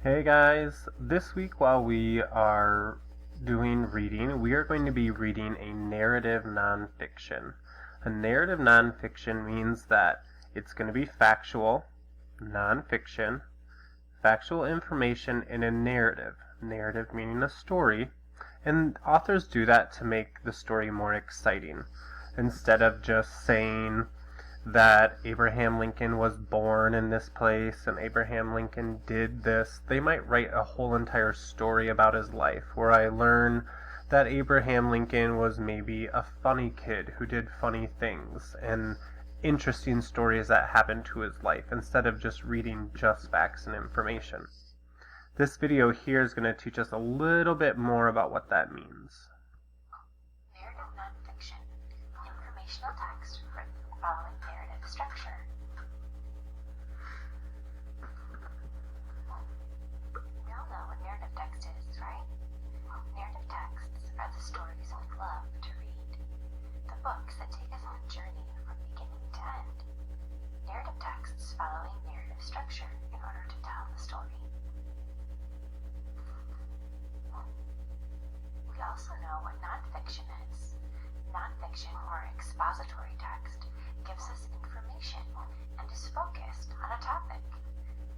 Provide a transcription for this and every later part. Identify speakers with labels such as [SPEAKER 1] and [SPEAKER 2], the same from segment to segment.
[SPEAKER 1] Hey guys, this week while we are doing reading, we are going to be reading a narrative nonfiction. A narrative nonfiction means that it's going to be factual, nonfiction, factual information in a narrative. Narrative meaning a story, and authors do that to make the story more exciting. Instead of just saying that Abraham Lincoln was born in this place and Abraham Lincoln did this, they might write a whole entire story about his life where I learn that Abraham Lincoln was maybe a funny kid who did funny things and interesting stories that happened to his life instead of just reading just facts and information. This video here is going to teach us a little bit more about what that means.
[SPEAKER 2] Narrative nonfiction, informational text written following narrative structure. We all know what narrative text is, right? Narrative texts are the stories we love to read, the books that take us on a journey from beginning to end. Narrative texts follow a narrative structure in order to tell the story. We also know what nonfiction is. Nonfiction, or expository text, gives us information and is focused on a topic.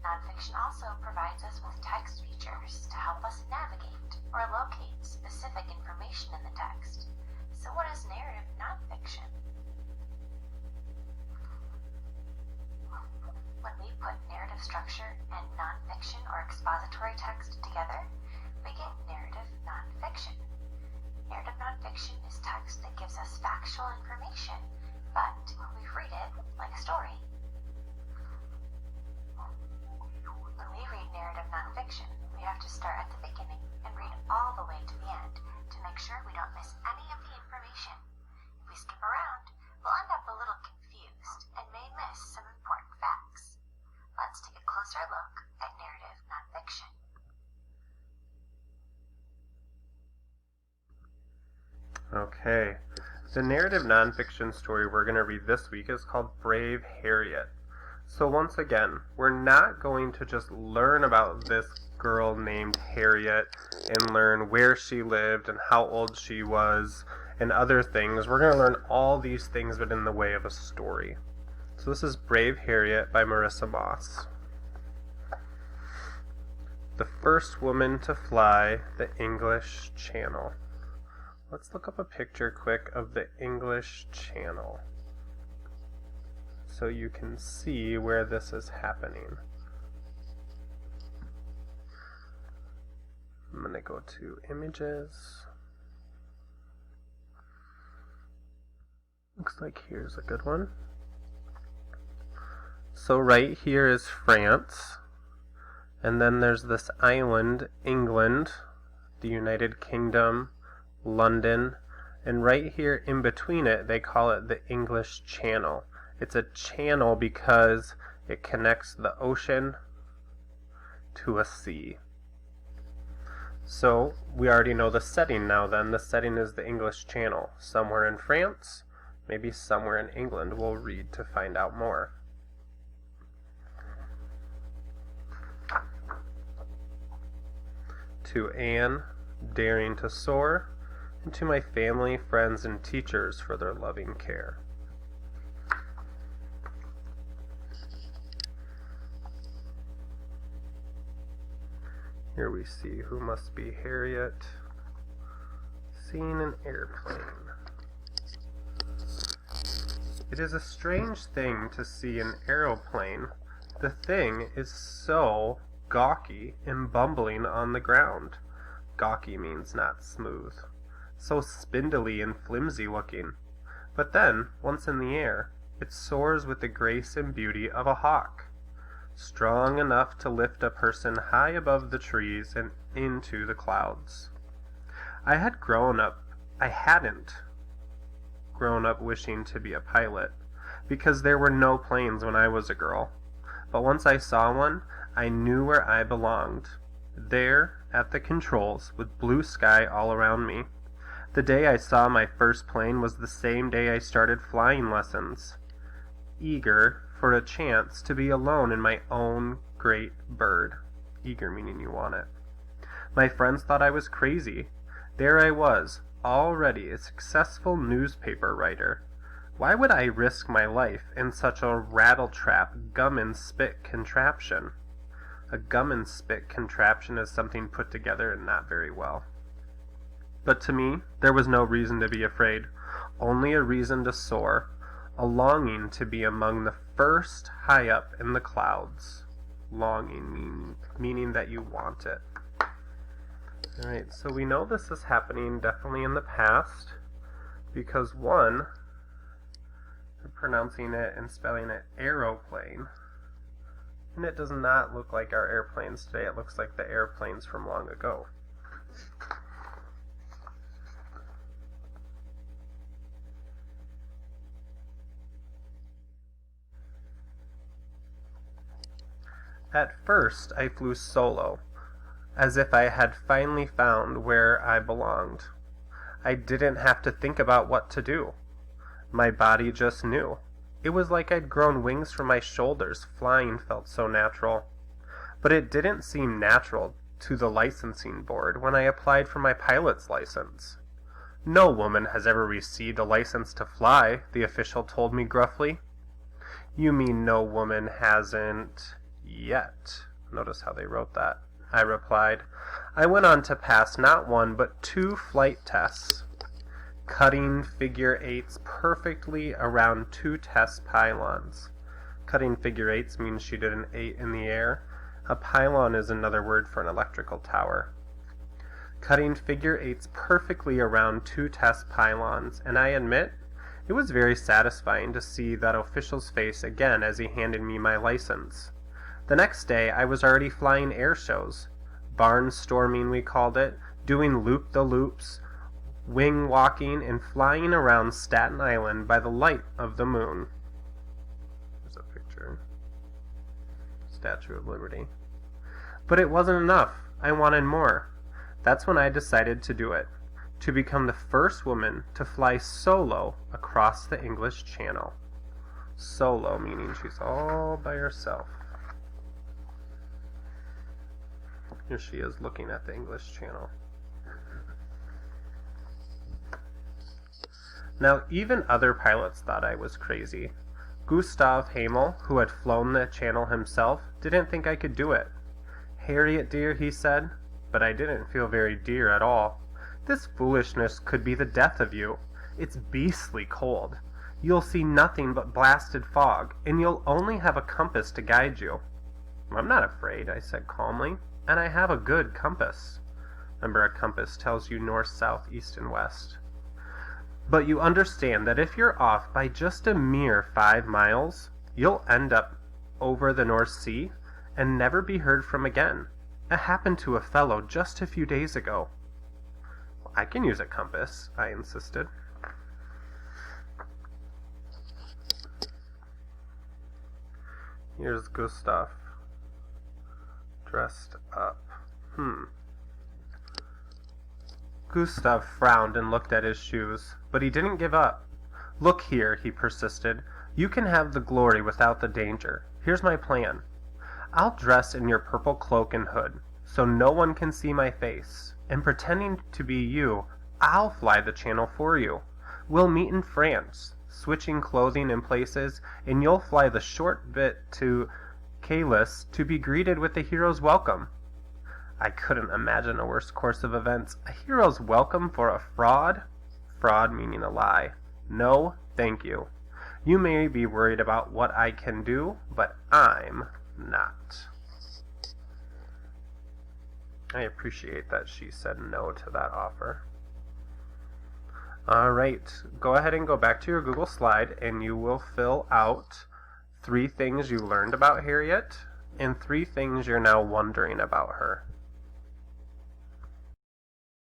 [SPEAKER 2] Nonfiction also provides us with text features to help us navigate or locate specific information in the text. So what is narrative nonfiction? When we put narrative structure and nonfiction or expository text together, we get narrative nonfiction. Narrative nonfiction is text that gives us factual information, but we read it like a story. When we read narrative nonfiction, we have to start at the beginning and read all the way to the end to make sure we don't miss any of the information. If we skip around, we'll end up a little confused and may miss some important facts. Let's take a closer look at narrative nonfiction.
[SPEAKER 1] Okay, the narrative nonfiction story we're going to read this week is called Brave Harriet. So once again, we're not going to just learn about this girl named Harriet and learn where she lived and how old she was and other things. We're going to learn all these things but in the way of a story. So this is Brave Harriet by Marissa Moss. The first woman to fly the English Channel. Let's look up a picture quick of the English Channel so you can see where this is happening. I'm going to go to Images. Looks like here's a good one. So right here is France, and then there's this island, England, the United Kingdom, London, and right here in between it they call it the English Channel. It's a channel because it connects the ocean to a sea. So we already know the setting now then. The setting is the English Channel. Somewhere in France, maybe somewhere in England. We'll read to find out more. To Anne, daring to soar, and to my family, friends, and teachers for their loving care. Here we see who must be Harriet, seeing an airplane. It is a strange thing to see an aeroplane. The thing is so gawky and bumbling on the ground. Gawky means not smooth. So spindly and flimsy looking. But then, once in the air, it soars with the grace and beauty of a hawk, strong enough to lift a person high above the trees and into the clouds. I hadn't grown up wishing to be a pilot, because there were no planes when I was a girl. But once I saw one, I knew where I belonged. There, at the controls, with blue sky all around me. The day I saw my first plane was the same day I started flying lessons, eager for a chance to be alone in my own great bird. Eager meaning you want it. My friends thought I was crazy. There I was, already a successful newspaper writer. Why would I risk my life in such a rattle-trap, gum-and-spit contraption? A gum-and-spit contraption is something put together and not very well. But to me, there was no reason to be afraid, only a reason to soar, a longing to be among the first high up in the clouds. Longing meaning that you want it. Alright, so we know this is happening definitely in the past, because one, I'm pronouncing it and spelling it aeroplane, and it does not look like our airplanes today. It looks like the airplanes from long ago. At first, I flew solo, as if I had finally found where I belonged. I didn't have to think about what to do. My body just knew. It was like I'd grown wings from my shoulders. Flying felt so natural. But it didn't seem natural to the licensing board when I applied for my pilot's license. No woman has ever received a license to fly, the official told me gruffly. You mean no woman hasn't yet? Notice how they wrote that. I replied. I went on to pass not one but 2 flight tests, cutting figure eights perfectly around 2 test pylons. Cutting figure eights means she did an 8 in the air. A pylon is another word for an electrical tower. Cutting figure eights perfectly around 2 test pylons, and I admit, it was very satisfying to see that official's face again as he handed me my license. The next day, I was already flying air shows. Barnstorming, we called it, doing loop-the-loops, wing walking, and flying around Staten Island by the light of the moon. There's a picture. Statue of Liberty. But it wasn't enough. I wanted more. That's when I decided to do it. To become the first woman to fly solo across the English Channel. Solo meaning she's all by herself. Here she is looking at the English Channel. Now, even other pilots thought I was crazy. Gustav Hamel, who had flown the channel himself, didn't think I could do it. Harriet, dear, he said, but I didn't feel very dear at all. This foolishness could be the death of you. It's beastly cold. You'll see nothing but blasted fog, and you'll only have a compass to guide you. I'm not afraid, I said calmly. And I have a good compass. Remember, a compass tells you north, south, east, and west. But you understand that if you're off by just a mere 5 miles, you'll end up over the North Sea and never be heard from again. It happened to a fellow just a few days ago. Well, I can use a compass, I insisted. Here's Gustav. Dressed up. Gustav frowned and looked at his shoes, but he didn't give up. Look here, he persisted. You can have the glory without the danger. Here's my plan. I'll dress in your purple cloak and hood, so no one can see my face, and pretending to be you, I'll fly the channel for you. We'll meet in France, switching clothing in places, and you'll fly the short bit to Calais to be greeted with a hero's welcome. I couldn't imagine a worse course of events. A hero's welcome for a fraud? Fraud meaning a lie. No, thank you. You may be worried about what I can do, but I'm not. I appreciate that she said no to that offer. Alright, go ahead and go back to your Google slide and you will fill out 3 things you learned about Harriet and 3 things you're now wondering about her.